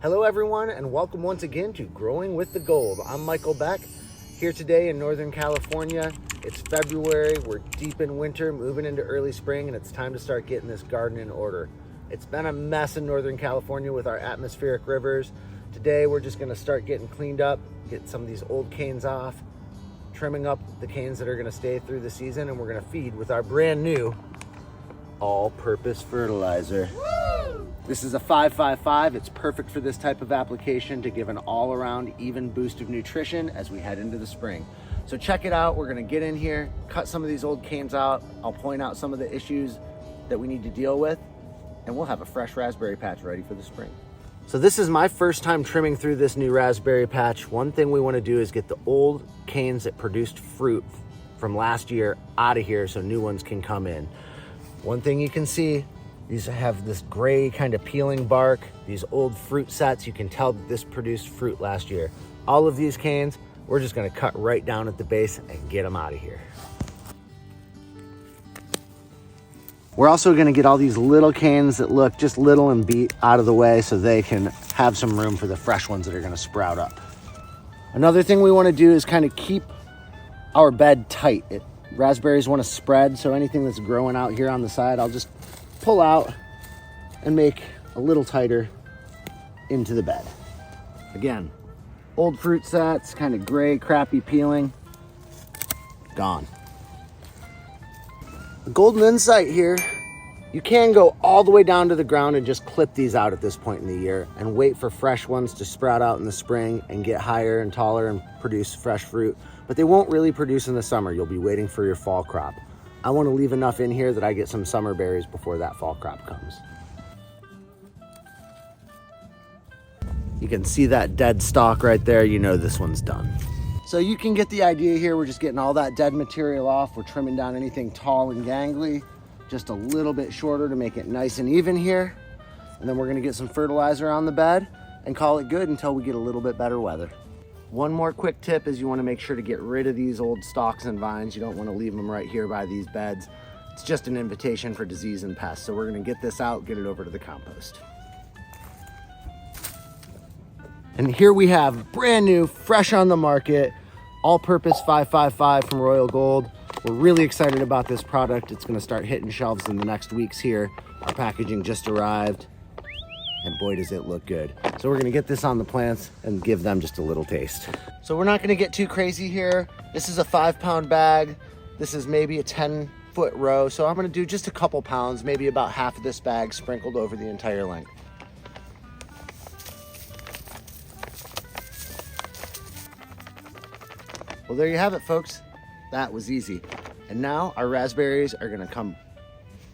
Hello everyone, and welcome once again to Growing with the Gold. I'm Michael Beck, here today in Northern California. It's February, we're deep in winter, moving into early spring, and it's time to start getting this garden in order. It's been a mess in Northern California with our atmospheric rivers. Today we're just gonna start getting cleaned up, get some of these old canes off, trimming up the canes that are gonna stay through the season, and we're gonna feed with our brand new all-purpose fertilizer. This is a 555. It's perfect for this type of application to give an all-around even boost of nutrition as we head into the spring. So check it out. We're gonna get in here, cut some of these old canes out. I'll point out some of the issues that we need to deal with, and we'll have a fresh raspberry patch ready for the spring. So this is my first time trimming through this new raspberry patch. One thing we wanna do is get the old canes that produced fruit from last year out of here so new ones can come in. One thing you can see, these have this gray kind of peeling bark, these old fruit sets. You can tell that this produced fruit last year. All of these canes, we're just gonna cut right down at the base and get them out of here. We're also gonna get all these little canes that look just little and beat out of the way so they can have some room for the fresh ones that are gonna sprout up. Another thing we wanna do is kind of keep our bed tight. Raspberries wanna spread, so anything that's growing out here on the side, I'll just pull out and make a little tighter into the bed. Again, old fruit sets, kind of gray, crappy peeling, gone. A golden insight here, you can go all the way down to the ground and just clip these out at this point in the year and wait for fresh ones to sprout out in the spring and get higher and taller and produce fresh fruit, but they won't really produce in the summer. You'll be waiting for your fall crop. I want to leave enough in here that I get some summer berries before that fall crop comes. You can see that dead stalk right there. You know this one's done. So you can get the idea here. We're just getting all that dead material off. We're trimming down anything tall and gangly, just a little bit shorter to make it nice and even here. And then we're gonna get some fertilizer on the bed and call it good until we get a little bit better weather. One more quick tip is you want to make sure to get rid of these old stalks and vines. You don't want to leave them right here by these beds. It's just an invitation for disease and pests. So we're going to get this out, get it over to the compost. And here we have brand new, fresh on the market, all-purpose 555 from Royal Gold. We're really excited about this product. It's going to start hitting shelves in the next weeks here. Our packaging just arrived. And boy, does it look good. So we're gonna get this on the plants and give them just a little taste. So we're not gonna get too crazy here. This is a 5-pound bag. This is maybe a 10-foot row. So I'm gonna do just a couple pounds, maybe about half of this bag sprinkled over the entire length. Well, there you have it, folks. That was easy. And now our raspberries are gonna come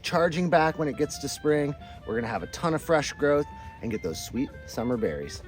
charging back when it gets to spring. We're gonna have a ton of fresh growth and get those sweet summer berries.